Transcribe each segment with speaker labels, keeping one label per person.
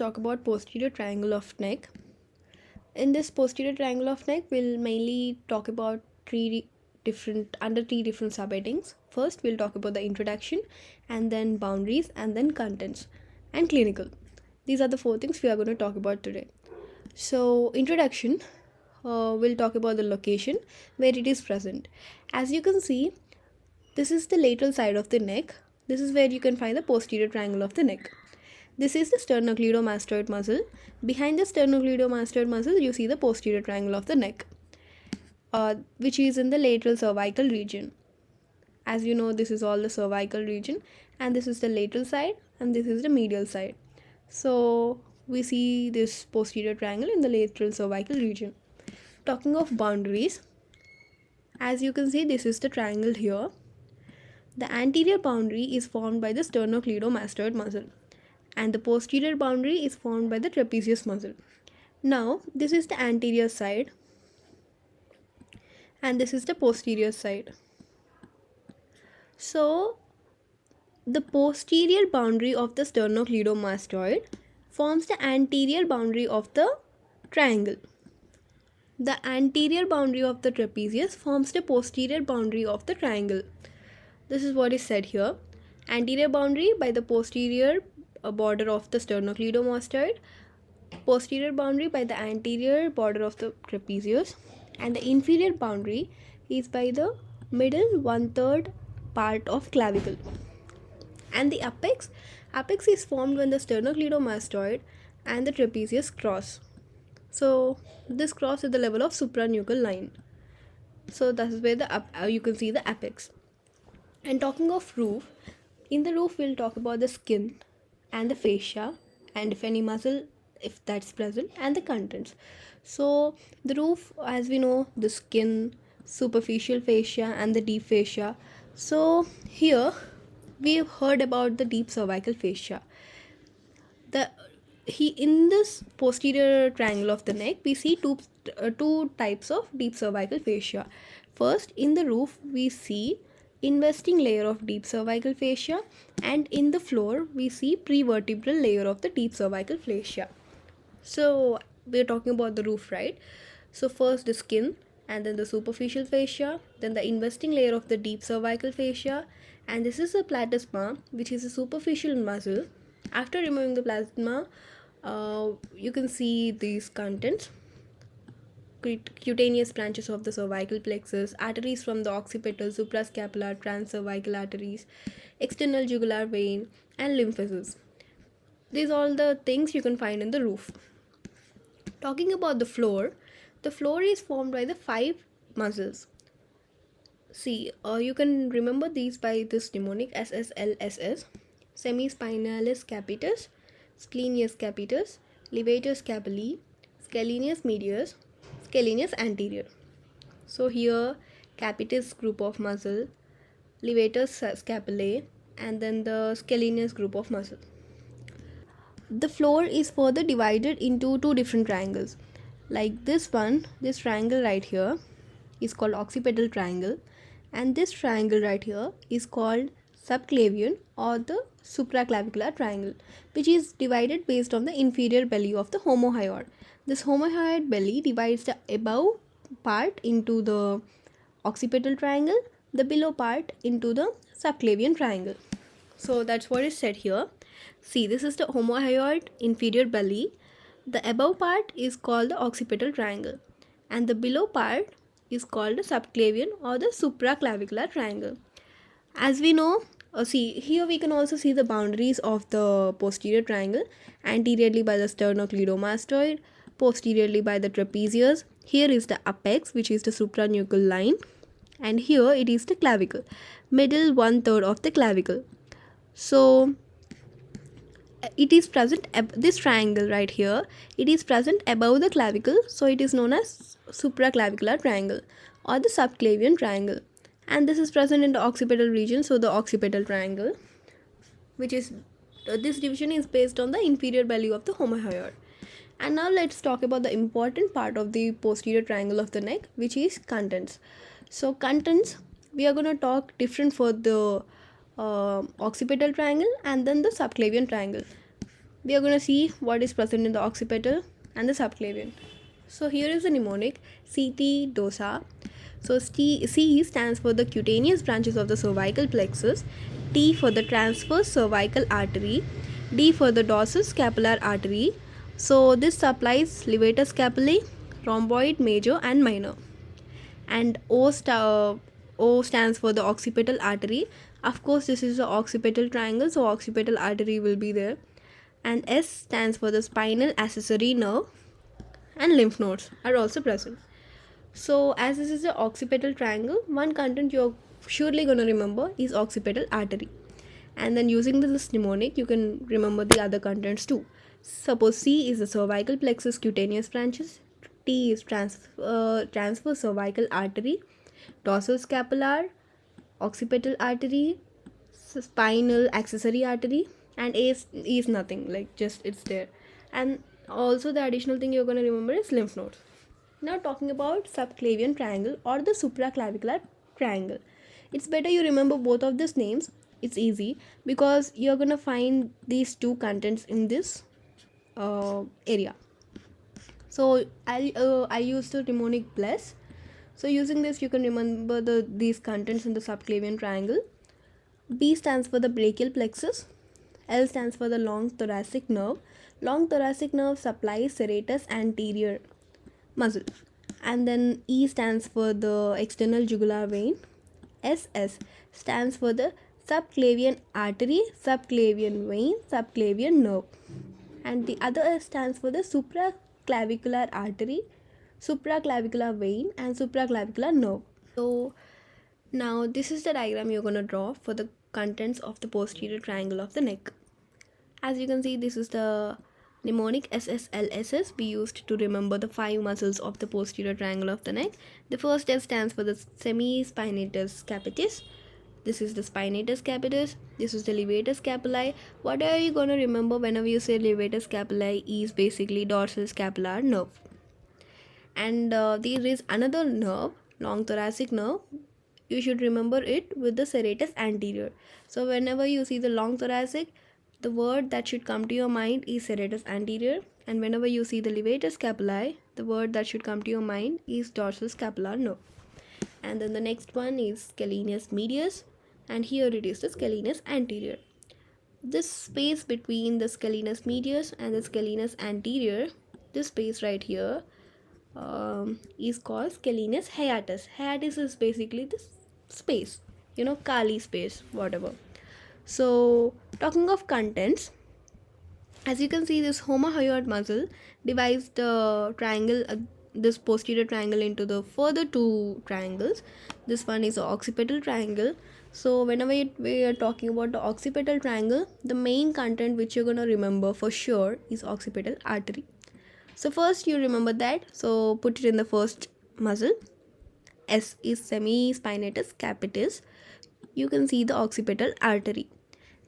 Speaker 1: talk about posterior triangle of neck. In this posterior triangle of neck, we'll mainly talk about three different subheadings. First, we'll talk about the introduction, and then boundaries, and then contents, and clinical. These are the four things we are going to talk about today. So, introduction, we'll talk about the location where it is present. As you can see, this is the lateral side of the neck. This is where you can find the posterior triangle of the neck. This is the sternocleidomastoid muscle. Behind the sternocleidomastoid muscle, you see the posterior triangle of the neck, which is in the lateral cervical region. As you know, this is all the cervical region, and this is the lateral side, and this is the medial side. So we see this posterior triangle in the lateral cervical region. Talking of boundaries, as you can see, this is the triangle here. The anterior boundary is formed by the sternocleidomastoid muscle, and the posterior boundary is formed by the trapezius muscle. Now, this is the anterior side, and this is the posterior side. So, the posterior boundary of the sternocleidomastoid forms the anterior boundary of the triangle. The anterior boundary of the trapezius forms the posterior boundary of the triangle. This is what is said here. Anterior boundary by the posterior border of the sternocleidomastoid, posterior boundary by the anterior border of the trapezius, and the inferior boundary is by the middle 1/3 part of clavicle. And the apex is formed when the sternocleidomastoid and the trapezius cross. So this cross is the level of supranuchal line. So that is where you can see the apex. And talking of roof, in the roof we'll talk about the skin and the fascia, and if any muscle, if that's present, and the contents. So the roof, as we know, the skin, superficial fascia, and the deep fascia. So here we've heard about the deep cervical fascia. In this posterior triangle of the neck, we see two types of deep cervical fascia. First, in the roof we see investing layer of deep cervical fascia, and in the floor we see prevertebral layer of the deep cervical fascia. So we're talking about the roof, right? So first the skin, and then the superficial fascia, then the investing layer of the deep cervical fascia, and this is the platysma, which is a superficial muscle. After removing the platysma, you can see these contents: cutaneous branches of the cervical plexus, arteries from the occipital, suprascapular, transcervical arteries, external jugular vein, and lymph vessels. These are all the things you can find in the roof. Talking about the floor is formed by the 5 muscles. See, you can remember these by this mnemonic: SSLSS: semispinalis capitis, splenius capitis, levator scapulae, scalenius medius, scalenius anterior. So here, capitis group of muscle, levator scapulae, and then the scalenius group of muscle. The floor is further divided into 2 different triangles. Like this one, this triangle right here is called occipital triangle, and this triangle right here is called subclavian or the supraclavicular triangle, which is divided based on the inferior belly of the homohyoid. This homohyoid belly divides the above part into the occipital triangle, the below part into the subclavian triangle. So that's what is said here. See, this is the homohyoid inferior belly. The above part is called the occipital triangle, and the below part is called the subclavian or the supraclavicular triangle. As we know, see here we can also see the boundaries of the posterior triangle: anteriorly by the sternocleidomastoid, posteriorly by the trapezius. Here is the apex, which is the supranuchal line, and here it is the clavicle, middle 1/3 of the clavicle. So it is present, this triangle right here, it is present above the clavicle, so it is known as supraclavicular triangle or the subclavian triangle. And this is present in the occipital region, so the occipital triangle, which is this division is based on the inferior belly of the homohyoid. And now let's talk about the important part of the posterior triangle of the neck, which is contents. So contents, we are going to talk different for the occipital triangle and then the subclavian triangle. we are going to see what is present in the occipital and the subclavian. So here is the mnemonic CT DOSA. So C stands for the cutaneous branches of the cervical plexus, T for the transverse cervical artery, D for the dorsal scapular artery. So this supplies levator scapulae, rhomboid major and minor. And O stands for the occipital artery. Of course, this is the occipital triangle, so occipital artery will be there. And S stands for the spinal accessory nerve, and lymph nodes are also present. So as this is the occipital triangle, one content you're surely going to remember is occipital artery. And then using this mnemonic, you can remember the other contents too. Suppose C is the cervical plexus cutaneous branches, T is transverse cervical artery, dorsal scapular, occipital artery, spinal accessory artery, and A is nothing, like just it's there. And also the additional thing you're going to remember is lymph nodes. Now talking about subclavian triangle or the supraclavicular triangle. It's better you remember both of these names. It's easy because you're going to find these two contents in this area. So I use the mnemonic bless. So using this you can remember these contents in the subclavian triangle. B stands for the brachial plexus. L stands for the long thoracic nerve. Long thoracic nerve supplies serratus anterior muscle. And then E stands for the external jugular vein. SS stands for the subclavian artery, subclavian vein, subclavian nerve. And the other S stands for the supraclavicular artery, supraclavicular vein, and supraclavicular nerve. So now this is the diagram you're going to draw for the contents of the posterior triangle of the neck. As you can see, this is the mnemonic SSLSS we used to remember the 5 muscles of the posterior triangle of the neck. The first S stands for the semispinatus capitis. This is the spinatus capitis. This is the levator scapulae. What are you going to remember whenever you say levator scapulae is basically dorsal scapular nerve. And there is another nerve, long thoracic nerve. You should remember it with the serratus anterior. So whenever you see the long thoracic, the word that should come to your mind is serratus anterior, and whenever you see the levator scapulae, the word that should come to your mind is dorsal scapular nerve. And then the next one is scalenus medius, and here it is the scalenus anterior. This space between the scalenus medius and the scalenus anterior, this space right here, is called scalenus hiatus. Hiatus is basically this space, Kali space, whatever. So talking of contents, as you can see, this homohyoid muscle divides the triangle, this posterior triangle, into the further 2 triangles. This one is the occipital triangle. So whenever we are talking about the occipital triangle, the main content which you're going to remember for sure is occipital artery. So first you remember that, so put it in the first muscle. S is semispinatus capitis. You can see the occipital artery.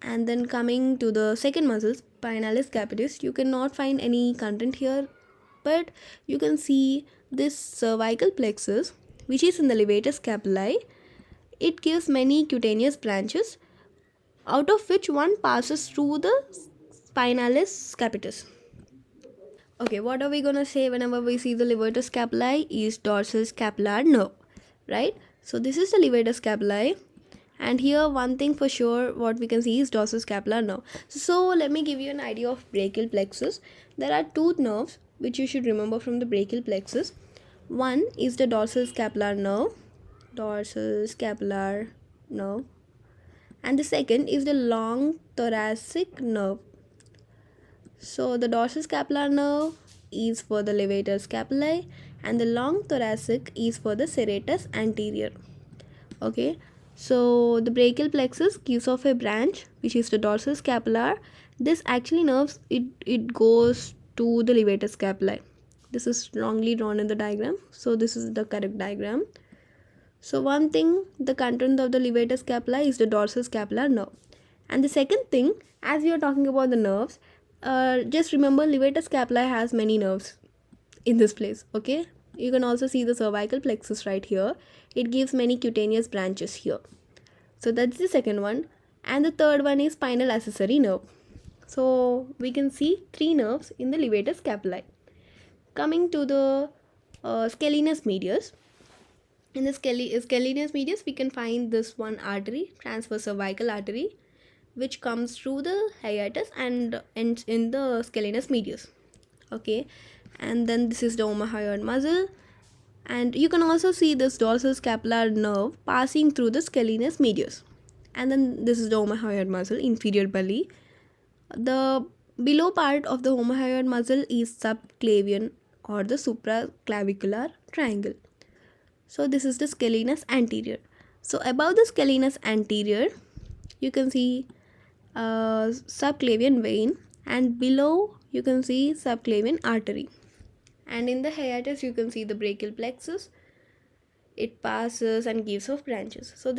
Speaker 1: And then coming to the second muscle, spinalis capitis, you cannot find any content here, but you can see this cervical plexus, which is in the levator scapulae. It gives many cutaneous branches, out of which one passes through the spinalis capitis. Okay, what are we gonna say whenever we see the levator scapulae is dorsal scapular nerve, right? So this is the levator scapulae. And here one thing for sure what we can see is dorsal scapular nerve. So let me give you an idea of brachial plexus. There are 2 nerves which you should remember from the brachial plexus. One is the dorsal scapular nerve, and the second is the long thoracic nerve. So the dorsal scapular nerve is for the levator scapulae and the long thoracic is for the serratus anterior. Okay. So the brachial plexus gives off a branch which is the dorsal scapular. This actually nerves, it goes to the levator scapulae. This is wrongly drawn in the diagram, so this is the correct diagram. So one thing, the content of the levator scapulae is the dorsal scapular nerve. And the second thing, as we are talking about the nerves, just remember levator scapulae has many nerves in this place, okay? You can also see the cervical plexus right here. It gives many cutaneous branches here. So that's the second one. And the third one is spinal accessory nerve. So we can see three nerves in the levator scapulae. Coming to the scalenus medius. In the scalenus medius, we can find this one artery, transverse cervical artery, which comes through the hiatus and ends in the scalenus medius. Okay, and then this is the omohyoid muscle, and you can also see this dorsal scapular nerve passing through the scalenus medius. And then this is the omohyoid muscle, inferior belly. The below part of the omohyoid muscle is subclavian or the supraclavicular triangle. So this is the scalenus anterior. So above the scalenus anterior, you can see subclavian vein, and below you can see subclavian artery. And in the hiatus, you can see the brachial plexus. It passes and gives off branches. So this